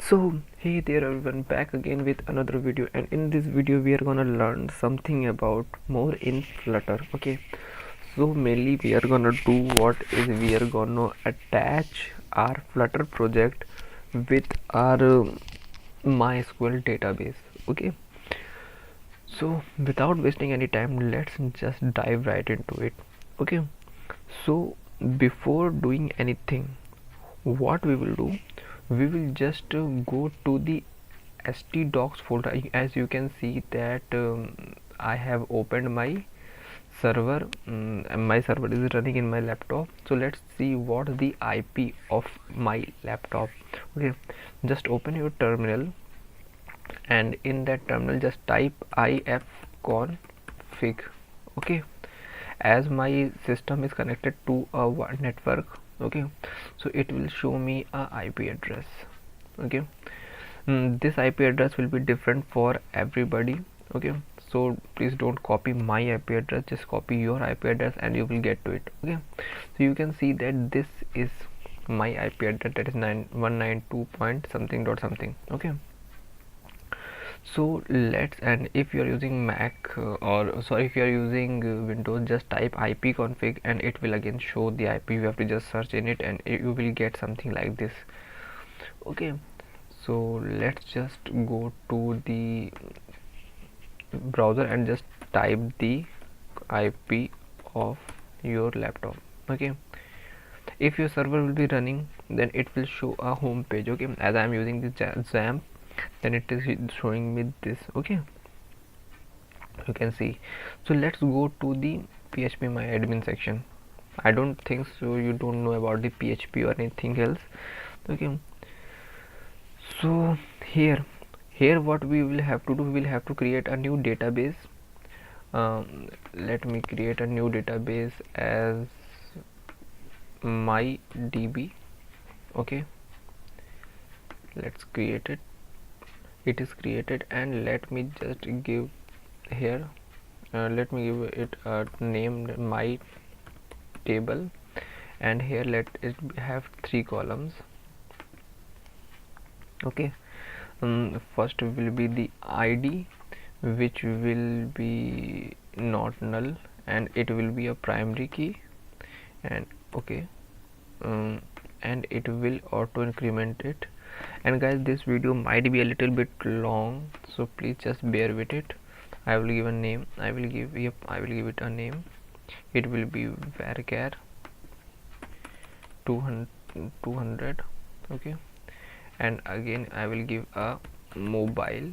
So hey there everyone, back again with another video, and in this video we are gonna learn something about more in Flutter. Okay, so mainly we are gonna do what is we are gonna attach our Flutter project with our MySQL database. Okay, so without wasting any time, let's just dive right into it. Okay, so before doing anything, what we will do, we will just go to the htdocs folder. As you can see that I have opened my server, and my server is running in my laptop. So let's see what the IP of my laptop. Okay, just open your terminal, and in that terminal just type ifconfig. Okay, as my system is connected to a network. Okay, so it will show me a IP address. Okay, this IP address will be different for everybody. Okay, so please don't copy my IP address, just copy your IP address and you will get to it. Okay, so you can see that this is my IP address, that is 9192 point something dot something. Okay, so let's, and if you are using Mac or sorry, if you are using Windows, just type ipconfig and it will again show the IP. You have to just search in it and you will get something like this. Okay, so let's just go to the browser and just type the IP of your laptop. Okay, if your server will be running, then it will show a home page. Okay, as I am using the XAMPP, then it is showing me this. Okay, you can see. So let's go to the PHP my admin section. I don't think so you don't know about the PHP or anything else. Okay, so here what we will have to do, we will have to create a new database. Let me create a new database as MyDB. Okay, let's create it. It is created, and let me just give here, let me give it a name, my table, and here let it have 3 columns. Okay, first will be the ID, which will be not null and it will be a primary key, and okay, and it will auto increment it. And guys, this video might be a little bit long, so please just bear with it. I will give a name, I will give it a name. It will be varchar 200. Okay, and again I will give a mobile,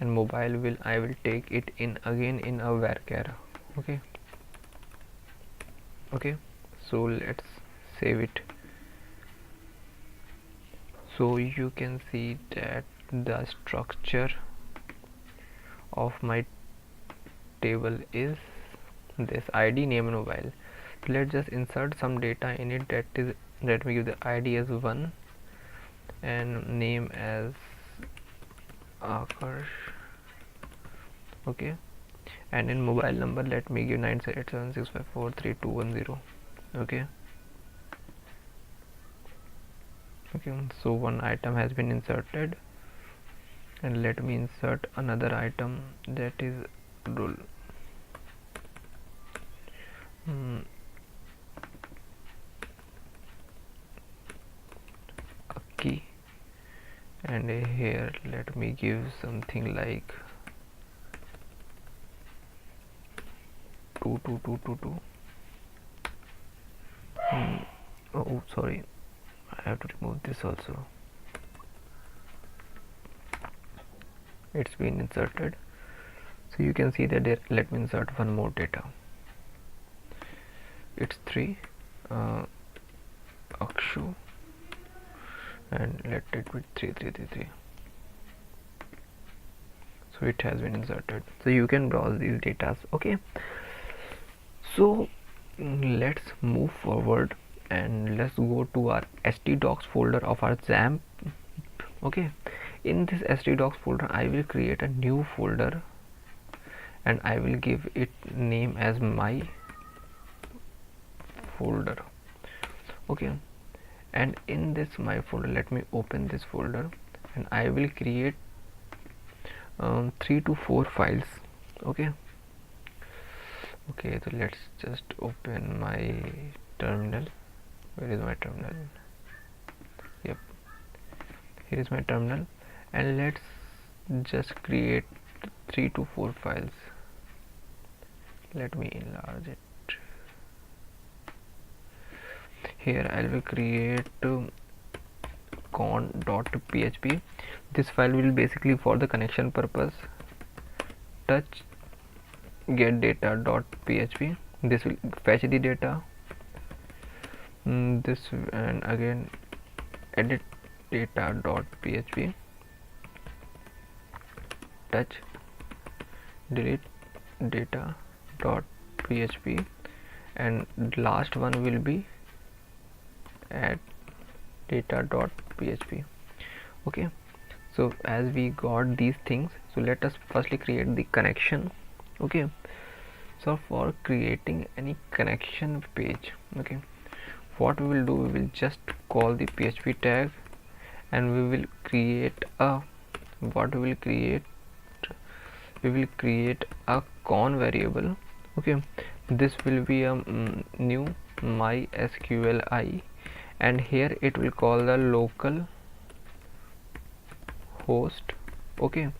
and mobile will I will take it in again in a varchar. Okay, okay, so let's save it. So you can see that the structure of my table is this: ID, name, and mobile. So let's just insert some data in it. That is, let me give the ID as 1 and name as Akash. Okay, and in mobile number let me give 97876543210. Okay, okay, so one item has been inserted, and let me insert another item, that is rule. A key, and here let me give something like 22222. Oh sorry, I have to remove this also. It's been inserted, so you can see that there. Let me insert one more data. It's 3 Akshu, and let it be 3333. So it has been inserted, so you can browse these data. Okay, so let's move forward and let's go to our htdocs folder of our XAMPP. Okay, in this htdocs folder I will create a new folder, and I will give it name as my folder. Okay, and in this my folder, let me open this folder, and I will create 3 to 4 files. Okay, so let's just open my terminal. Where is my terminal? Yep, here is my terminal, and let's just create 3 to 4 files. Let me enlarge it. Here I will create con.php. This file will basically for the connection purpose. Touch get data.php. This will fetch the data. This, and again edit data.php. Touch delete data.php, and last one will be add data.php. Okay, so as we got these things, so let us firstly create the connection. Okay, so for creating any connection page, okay, what we will do, we will just call the php tag, and we will create a con variable. Okay, this will be a new mysqli, and here it will call the local host. Okay,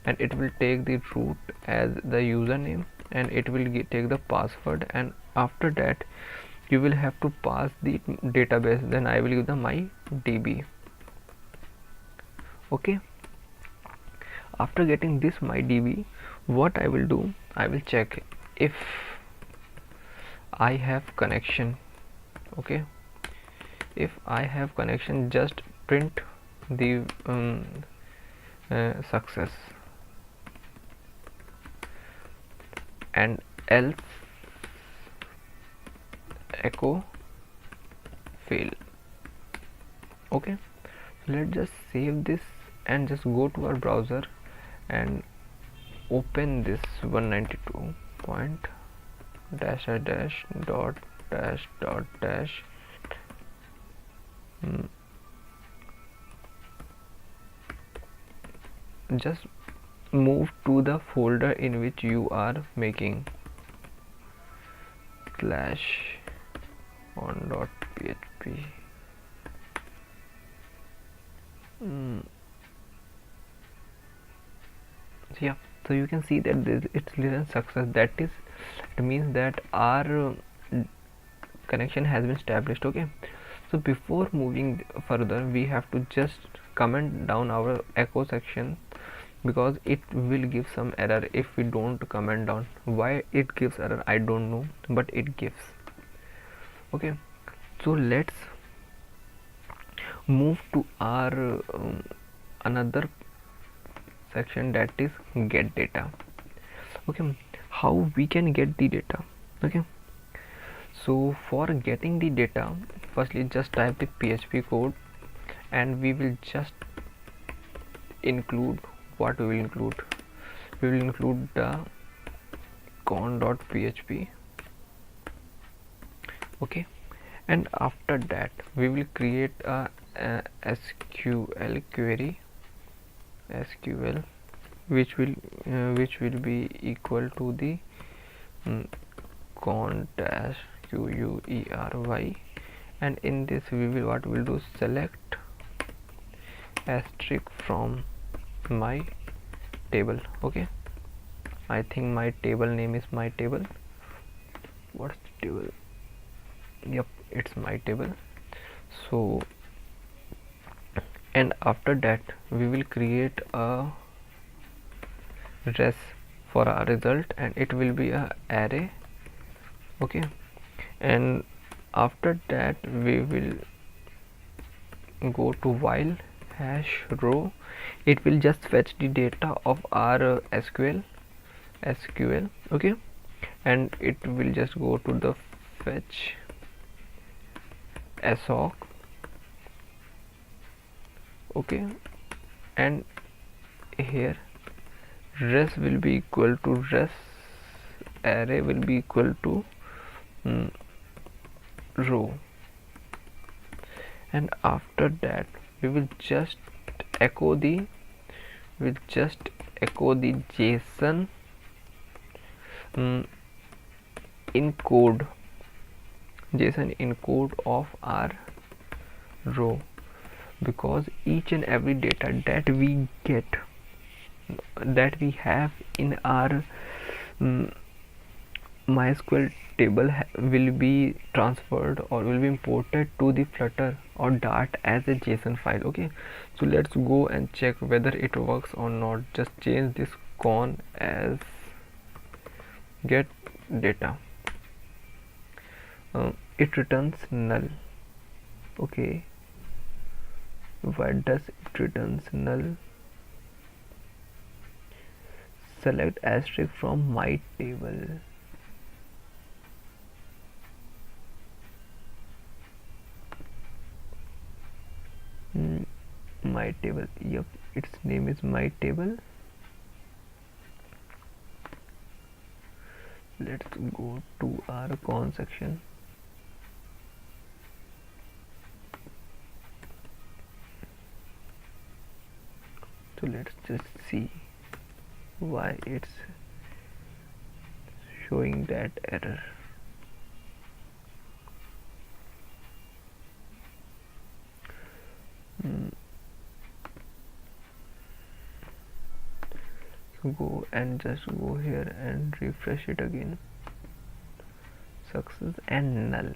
and it will take the root as the username, and it will take the password, and after that you will have to pass the database. Then I will give the my db. Okay, after getting this my db, what I will do, I will check if I have connection. Okay, if I have connection, just print the success, and else echo fail. Okay, let's just save this and just go to our browser and open this 192.dash just move to the folder in which you are making /on.php. Yeah, so you can see that it's written success. That is, it means that our connection has been established. Okay, so before moving further, we have to just comment down our echo section, because it will give some error if we don't comment down. Why it gives error, I don't know, but it gives. Okay, so let's move to our another section, that is get data. Okay, how we can get the data? Okay, so for getting the data, firstly just type the php code, and we will just include what we will include. We will include the con.php. Okay, and after that we will create a SQL query, SQL, which will be equal to the con-query, and in this we will do select asterisk from my table. Okay, I think my table name is my table. What's the table? Yep, it's my table. So, and after that we will create a res for our result, and it will be a array. Okay, and after that we will go to while hash row. It will just fetch the data of our SQL. Okay, and it will just go to the fetch assoc. Okay, and here res will be equal to res array will be equal to row, and after that we will just echo the JSON encode of our row, because each and every data that we get, that we have in our MySQL table will be transferred or will be imported to the Flutter or Dart as a JSON file. Okay, so let's go and check whether it works or not. Just change this con as get data. It returns null. Okay, why does it returns null? Select asterisk from my table. My table, yep, its name is my table. Let's go to our con section. So let's just see why it's showing that error. Go and just go here and refresh it again. Success and null.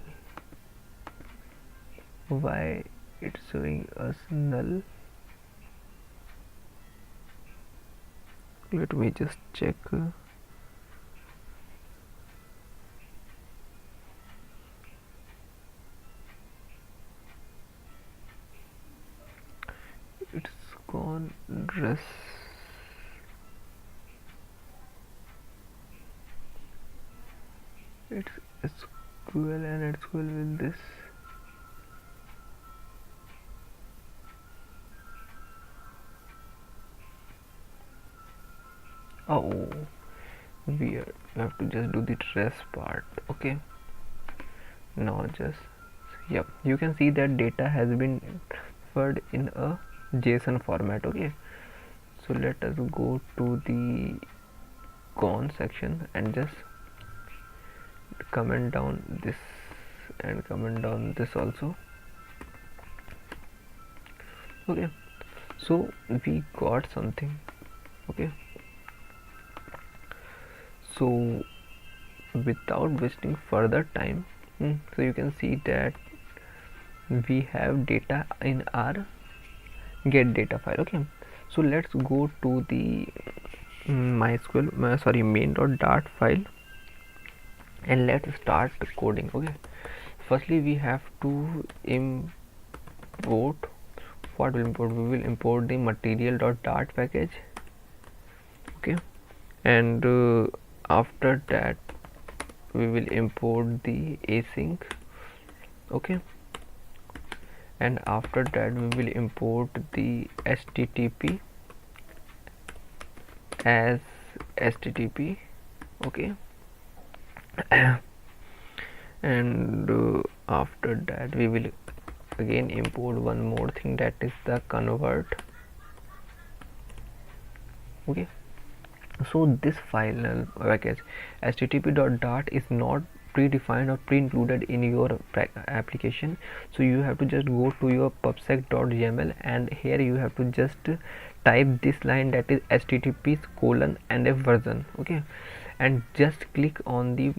Why it's showing us null? Let me just check. It's gone dress. It's SQL and SQL with this. Oh, we have to just do the dress part. Okay, now just, yep, you can see that data has been transferred in a JSON format. Okay, so let us go to the con section and just comment down this and comment down this also. Okay, so we got something. Okay, so without wasting further time, so you can see that we have data in our get data file. Okay, so let's go to the MySQL main.dart file and let's start coding. Okay, firstly we have to import, what will import, we will import the material.dart package. Okay, and after that we will import the async. Okay, and after that we will import the http as http. Okay, and after that we will again import one more thing, that is the convert. Okay, so this file package http.dart is not predefined or pre-included in your application, so you have to just go to your pubsec.yml and here you have to just type this line, that is http colon and a version. Okay, and just click on the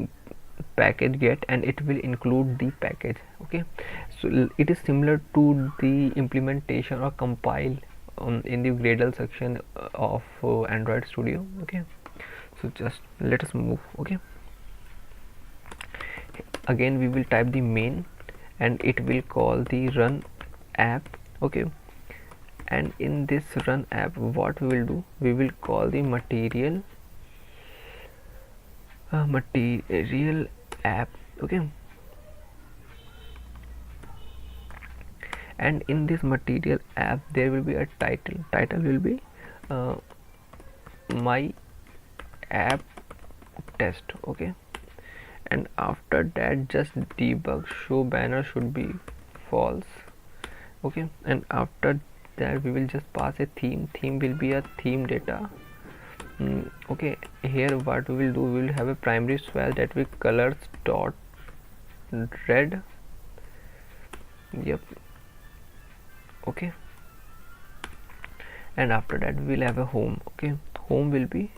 package get and it will include the package. Okay, so it is similar to the implementation or compile in the Gradle section of Android Studio. Okay, so just let us move. Okay, again we will type the main and it will call the run app. Okay, and in this run app what we will do, we will call the material app. Okay, and in this material app there will be a title will be my app test. Okay, and after that just debug show banner should be false. Okay, and after that we will just pass a theme will be a theme data. Okay, here what we will do, we will have a primary swatch that will colors dot red. Yep. Okay, and after that we will have a home. Okay, home will be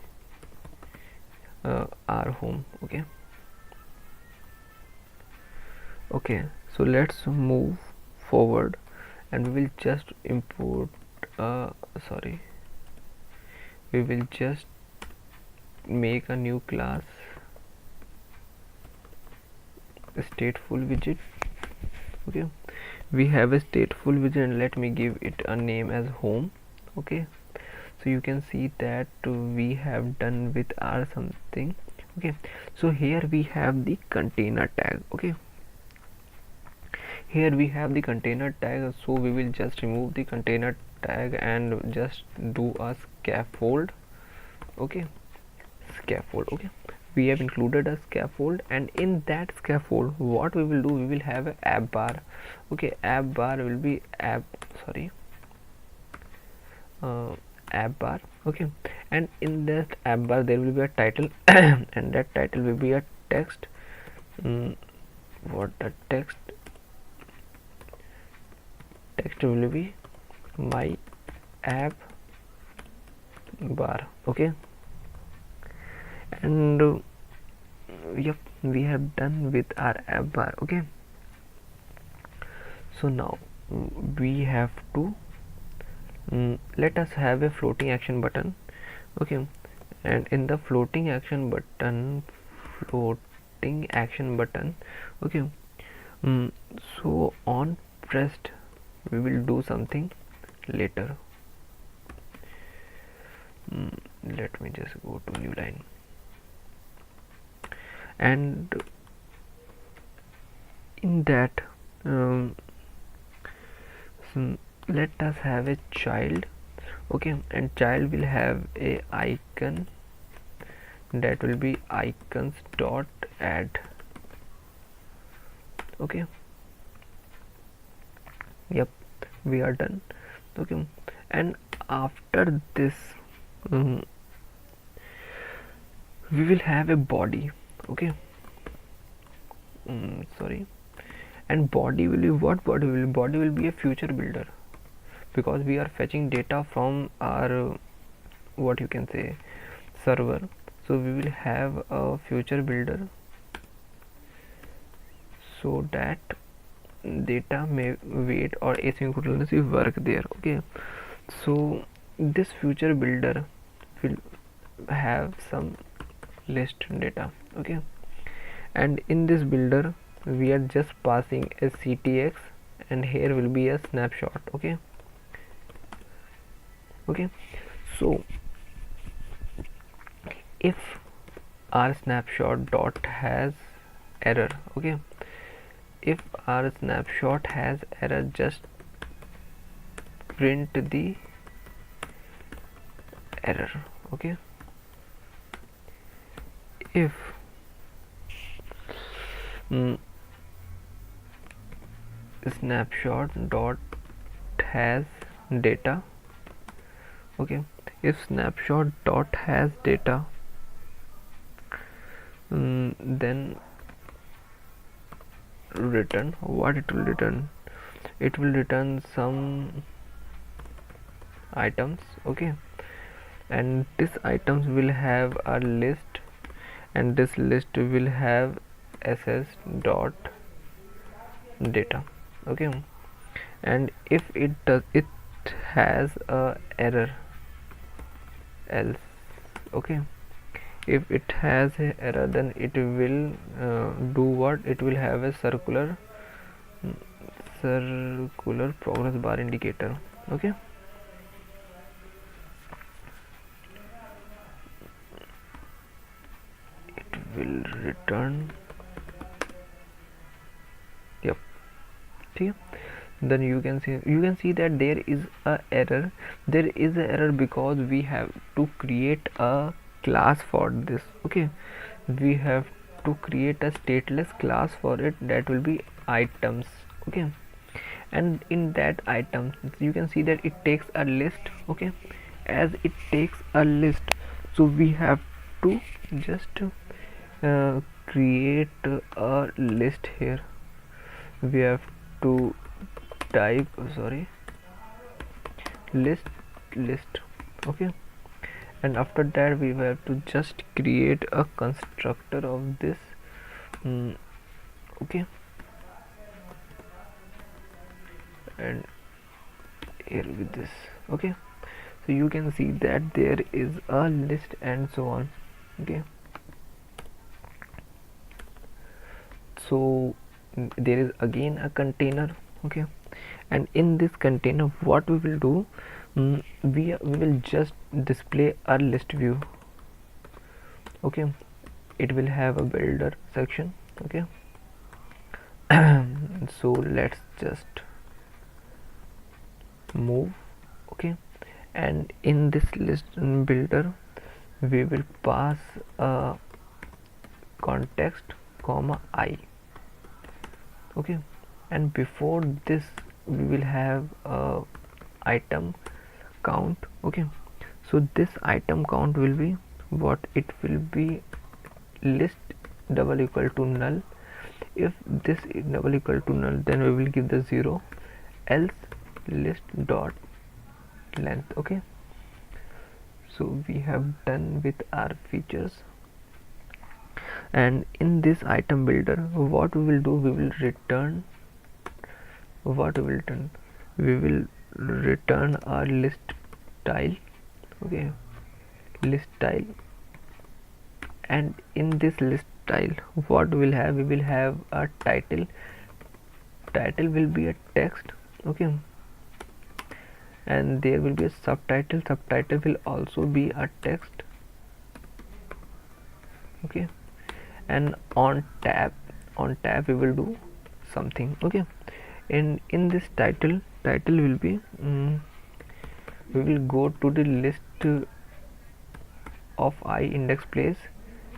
our home. Okay, okay, so let's move forward and we will just import sorry, we will just make a new class stateful widget. Okay, we have a stateful widget and let me give it a name as home. Okay, so you can see that we have done with our something. Okay, so here we have the container tag. Okay, here we have the container tag, so we will just remove the container tag and just do a scaffold. Okay, scaffold. Okay, we have included a scaffold, and in that scaffold what we will do, we will have a app bar. Okay, app bar will be app bar. Okay, and in that app bar there will be a title and that title will be a text. What the text will be my app bar. Okay, and yep, we have done with our app bar. Okay, so now we have to let us have a floating action button. Okay, and in the floating action button, okay, so on pressed we will do something later. Let me just go to new line, and in that let us have a child. Okay, and child will have a icon that will be icons dot add. Okay, yep, we are done. Okay, and after this we will have a body. Okay, sorry, and body will be what? Body will be a future builder, because we are fetching data from our what you can say server. So we will have a future builder so that data may wait or asynchronously work there. Okay, so this future builder will have some list data. Okay, and in this builder we are just passing a ctx, and here will be a snapshot. Okay, okay, so if our snapshot dot has error, okay, if our snapshot has error, just print the error. Okay, if snapshot dot has data, okay, if snapshot dot has data, then return what it will return. It will return some items. Okay, and these items will have a list, and this list will have ss dot data. Okay, and if it has a error else. Okay, if it has a error, then it will do what? It will have a circular progress bar indicator. Okay, it will return. Yep. Okay, then you can see that there is a error. There is a error because we have to create a class for this. Okay, we have to create a stateless class for it, that will be items. Okay, and in that item you can see that it takes a list. Okay, as it takes a list, so we have to just create a list here. We have to type list. Okay, and after that we have to just create a constructor of this. Okay, and here with this. Okay, so you can see that there is a list and so on. Okay, so there is again a container. Okay, and in this container what we will do, we will just display our list view. Okay, it will have a builder section. Okay, so let's just move. Okay, and in this list builder we will pass a context comma I. Okay, and before this we will have a item count. Okay, so this item count will be what it will be, list double equal to null. If this is double equal to null, then we will give the 0, else list dot length. Okay, so we have done with our features, and in this item builder what we will do, we will return our list tile. Okay, list tile, and in this list tile what we will have a title will be a text. Okay, and there will be a subtitle will also be a text. Okay, and on tab we will do something. Okay, and in this title will be we will go to the list of I index place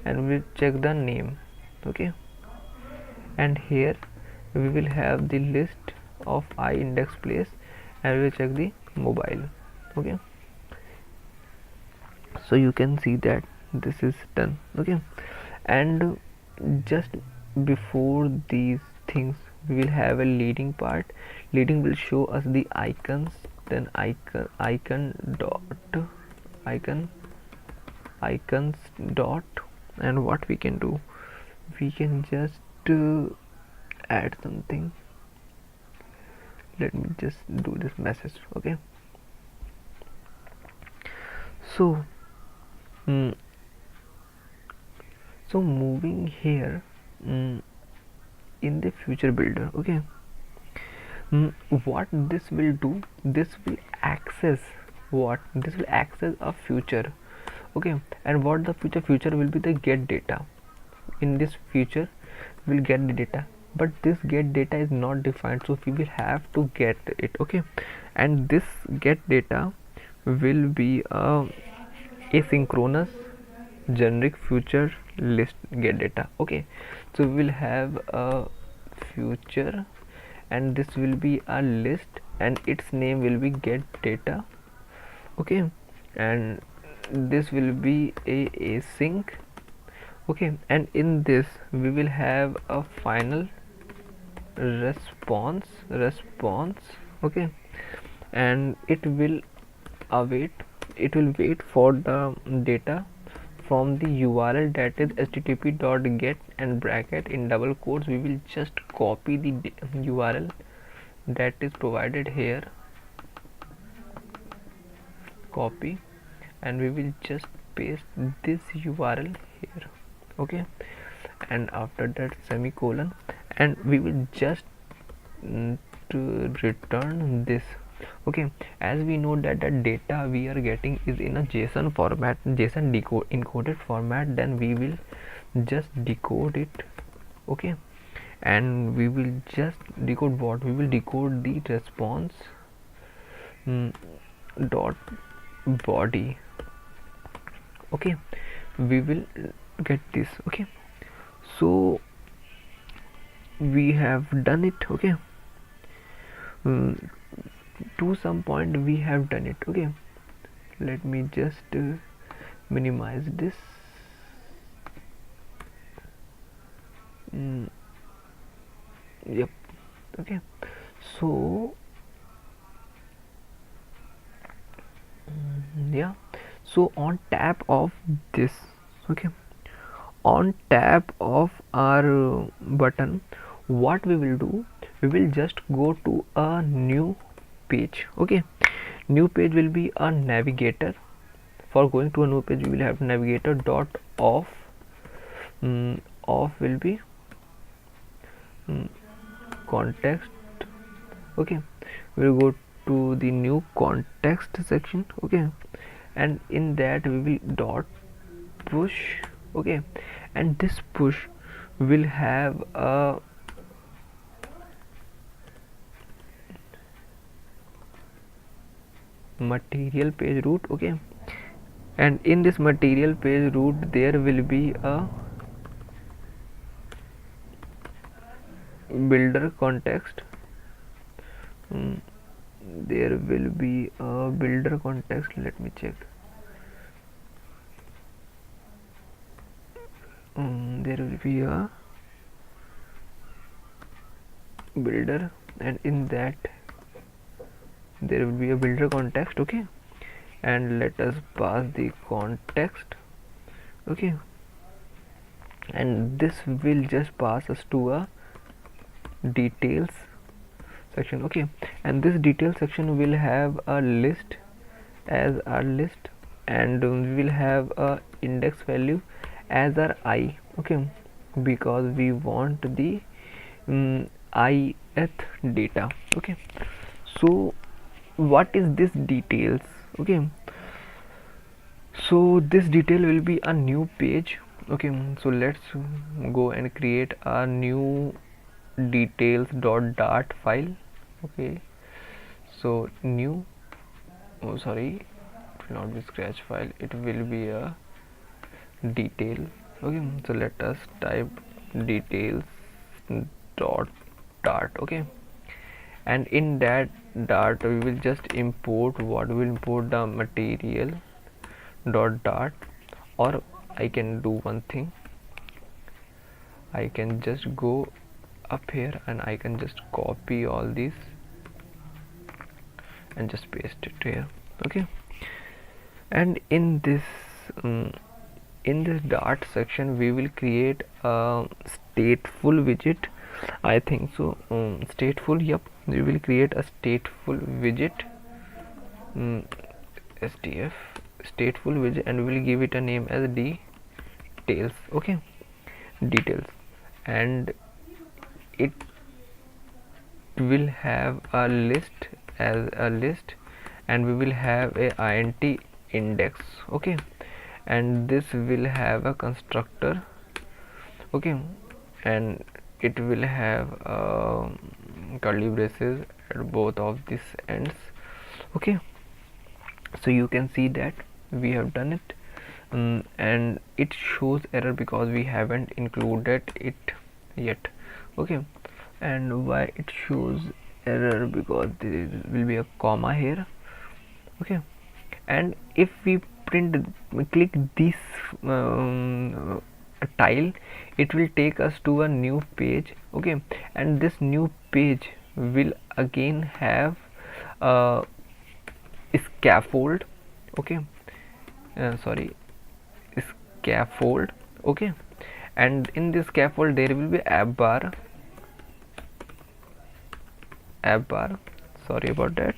and we will check the name. Okay, and here we will have the list of I index place and we will check the mobile. Okay, so you can see that this is done. Okay, and just before these things we will have a leading part. Leading will show us the icons, then icons dot, and what we can do, we can just add something. Let me just do this message. Okay, so so moving here in the future builder. Okay, what this will do, this will access a future. Okay, and what the future will be, the get data. In this future we'll get the data, but this get data is not defined, so we will have to get it. Okay, and this get data will be a asynchronous generic future list get data. Okay, so we will have a future and this will be a list and its name will be get data. Okay, and this will be a async. Okay, and in this we will have a final response. Okay, and it will wait for the data from the URL, that is http.get and bracket in double quotes. We will just copy the URL that is provided here, copy, and we will just paste this URL here. Okay, and after that semicolon, and we will just to return this. Okay, as we know that the data we are getting is in a JSON format, JSON encoded format, then we will just decode it. Okay, and we will just decode what, we will decode the response dot body. Okay, we will get this. Okay, so we have done it. Okay, to some point we have done it. Okay, let me just minimize this. Yep. Okay, so yeah, so on tap of this, okay, on tap of our button, what we will do, we will just go to a new page. Okay, new page will be a navigator. For going to a new page, we will have navigator dot off. Off will be context. Okay, we will go to the new context section. Okay, and in that we will dot push. Okay, and this push will have a material page root. Okay, and in this material page root there will be a builder context. There will be a builder context. Let me check. There will be a builder, and in that there will be a builder context. Okay, and let us pass the context. Okay, and this will just pass us to a details section. Okay, and this detail section will have a list as our list, and we will have a index value as our I. Okay, because we want the ith data. Okay, so what is this details? Okay, so this detail will be a new page. Okay, so let's go and create a new details.dart file. Okay, so new, oh sorry, it will not be scratch file, it will be a detail. Okay, so let us type details.dart. Okay, and in that dart we will just import, what we will import the material dot dart, or I can do one thing, I can just go up here and I can just copy all these and just paste it here. Okay, and in this dart section we will create a stateful widget. I think so. Stateful, yep, we will create a stateful widget, STF stateful widget, and we will give it a name as details. Okay, details, and it will have a list as a list, and we will have a int index. Okay, and this will have a constructor. Okay, and it will have curly braces at both of these ends. Okay, so you can see that we have done it, and it shows error because we haven't included it yet. Okay, and why it shows error, because there will be a comma here. Okay, and if we click this tile, it will take us to a new page. Okay, and this new page will again have a scaffold. Okay, sorry, scaffold. Okay, and in this scaffold there will be app bar, sorry about that.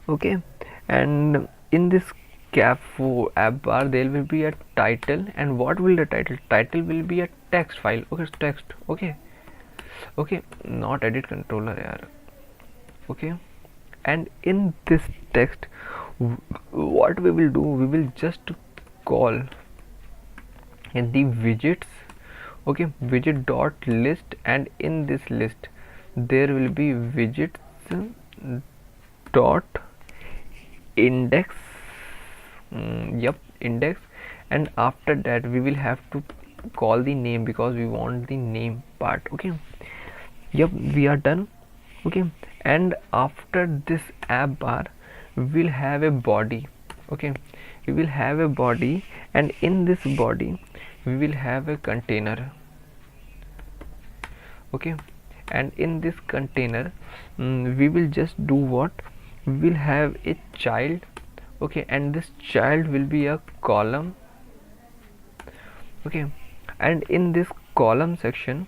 Okay, and in this scaffold app bar there will be a title, and what will the title will be a text file. Okay, text. Okay, okay, not edit controller yaar. Okay, and in this text what we will do, we will just call the widgets. Okay, widget dot list, and in this list there will be widgets dot index. Yep, index, and after that we will have to call the name because we want the name part. Okay, yep, we are done. okay. And after this app bar we'll have a body, okay. We will have a body, and in this body we will have a container, okay. And in this container we will just do what, we will have a child, okay, and this child will be a column, okay. And in this column section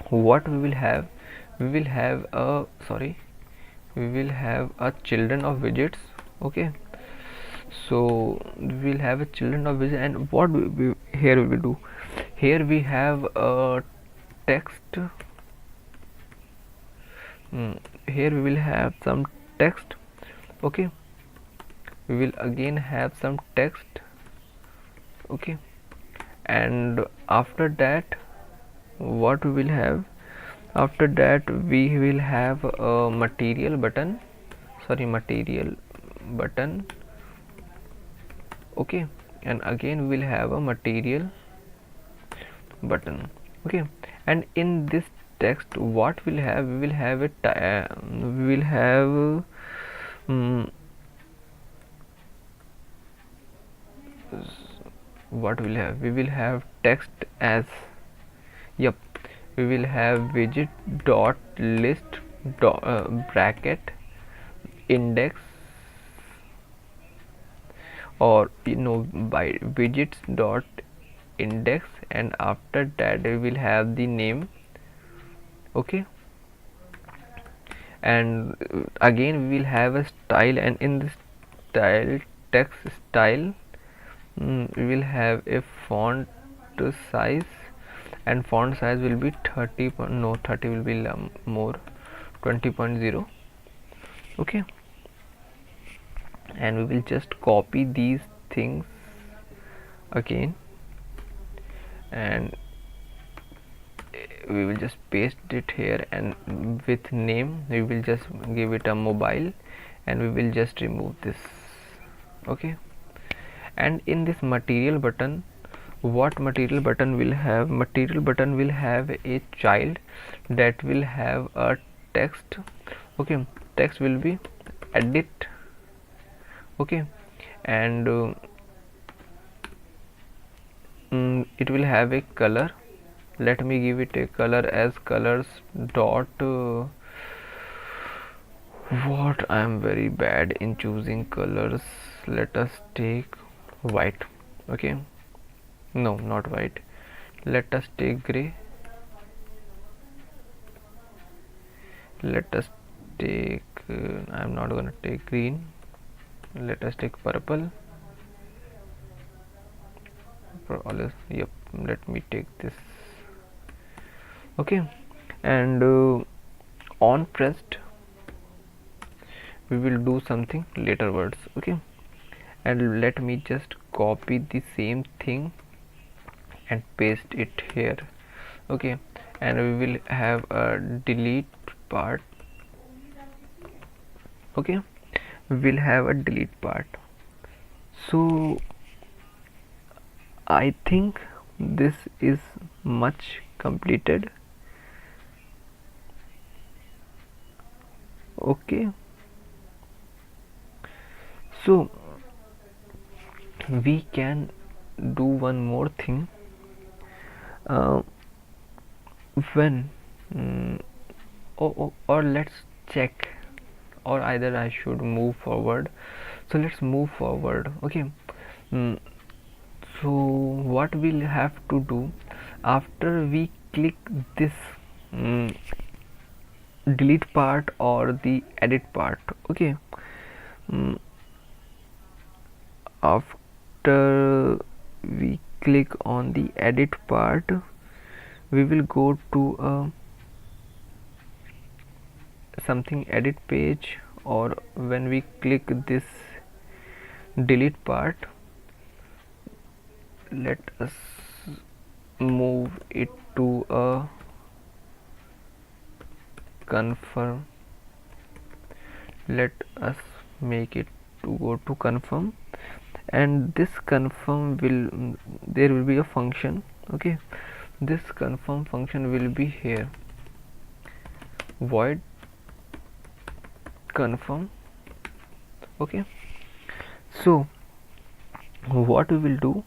what we will have, we will have a we will have a children of widgets, okay. So we will have a children of widgets, and what here we will do, here we have a text, here we will have some text, okay. We will again have some text, okay. And after that what we will have, after that we will have a material button, okay. And again we will have a material button, okay. And in this text what we'll have, we will have we will have what we'll have, we will have text as, yep, we will have widget dot list dot bracket index, or by widgets dot index, and after that we will have the name, okay. And again we will have a style, and in this style, text style, we will have a font size, and font size will be 30 no 30 will be more, 20.0, okay. And we will just copy these things again, and we will just paste it here, and with name we will just give it a mobile, and we will just remove this, okay. And in this material button, what material button will have, material button will have a child that will have a text, okay. Text will be edit, okay. And it will have a color, let me give it a color as colors dot what, I am very bad in choosing colors, let us take white, okay. No, not white, let us take gray, let us take I am not gonna take green, let us take purple for all this, yep, let me take this, okay. And on pressed we will do something later words, okay. And let me just copy the same thing and paste it here, okay. And we will have a delete part, okay. We will have a delete part. So I think this is much completed, okay. So we can do one more thing, when or let's check, or either I should move forward, so let's move forward, okay. So what we'll have to do, after we click this delete part or the edit part, okay. After we click on the edit part, we will go to something edit page, or when we click this delete part, let us move it to a confirm, let us make it to go to confirm, and this confirm will, there will be a function, okay. This confirm function will be here, void confirm. Okay, so what we will do,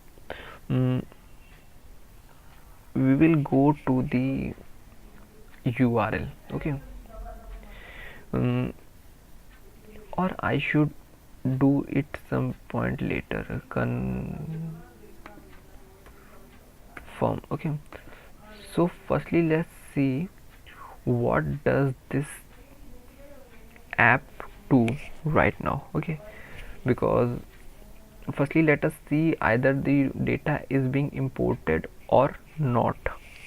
we will go to the URL. Okay, or I should do it some point later. Confirm. Okay, so firstly let's see what does this app do right now. Okay, because firstly let us see either the data is being imported or not.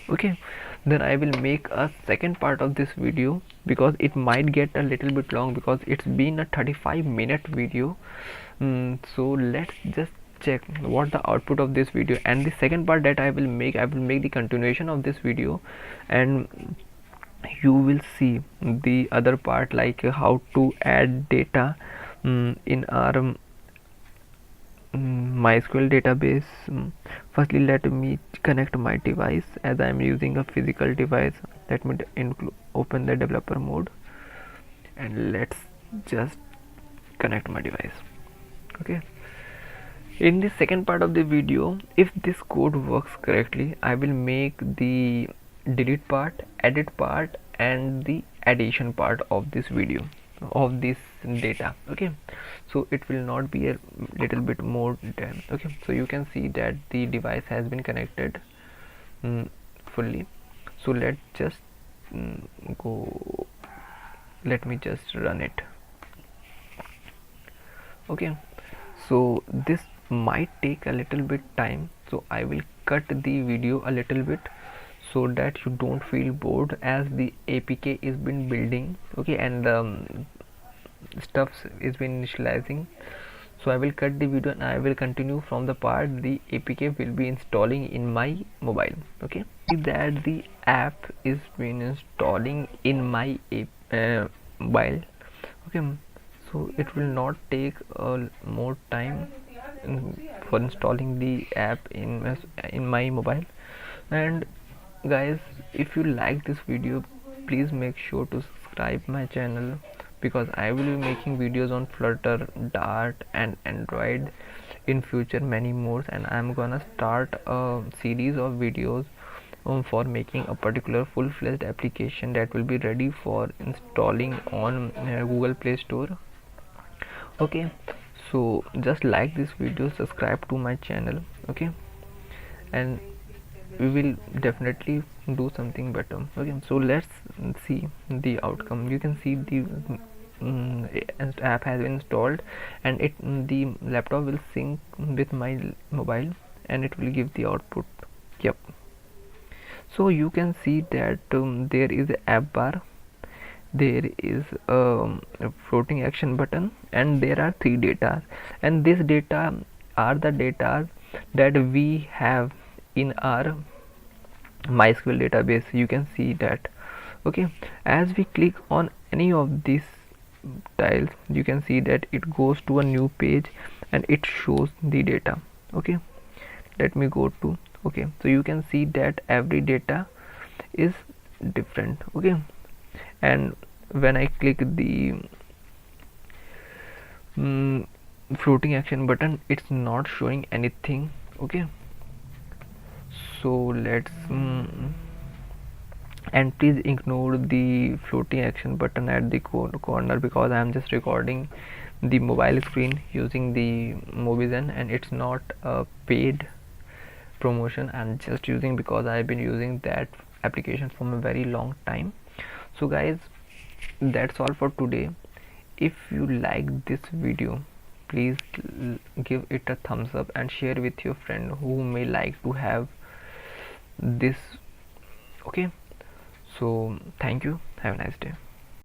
Okay, then I will make a second part of this video because it might get a little bit long because it's been a 35-minute video. So let's just check what the output of this video, and the second part that I will make the continuation of this video, and you will see the other part, like how to add data in our MySQL database. Firstly let me connect my device as I am using a physical device. Let me open the developer mode and let's just connect my device. Okay, in the second part of the video, if this code works correctly, I will make the delete part, edit part and the addition part of this video, of this data. Okay, so it will not be a little bit more time. Okay, so you can see that the device has been connected fully. So let's just go, let me just run it. Okay, so this might take a little bit time, so I will cut the video a little bit so that you don't feel bored as the APK is been building. Okay, and stuff is been initializing. So I will cut the video and I will continue from the part the APK will be installing in my mobile. Okay, see that the app is been installing in my mobile. Okay, so it will not take more time for installing the app in my mobile. And guys, if you like this video, please make sure to subscribe my channel because I will be making videos on Flutter, Dart and Android in future, many more, and I'm gonna start a series of videos for making a particular full-fledged application that will be ready for installing on Google Play Store. Okay, so just like this video, subscribe to my channel. Okay, and we will definitely do something better. Okay, so let's see the outcome. You can see the app has been installed and the laptop will sync with my mobile and it will give the output. Yep, so you can see that there is a app bar, there is a floating action button, and there are 3 data, and this data are the data that we have in our MySQL database. You can see that. Okay, as we click on any of these tiles, you can see that it goes to a new page and it shows the data. Okay, let me go to, okay, so you can see that every data is different. Okay, and when I click the floating action button, it's not showing anything. Okay, so let's and please ignore the floating action button at the corner because I am just recording the mobile screen using the Mobizen and it's not a paid promotion. I'm just using because I've been using that application from a very long time. So guys, that's all for today. If you like this video, please give it a thumbs up and share with your friend who may like to have this. Okay, so thank you, have a nice day.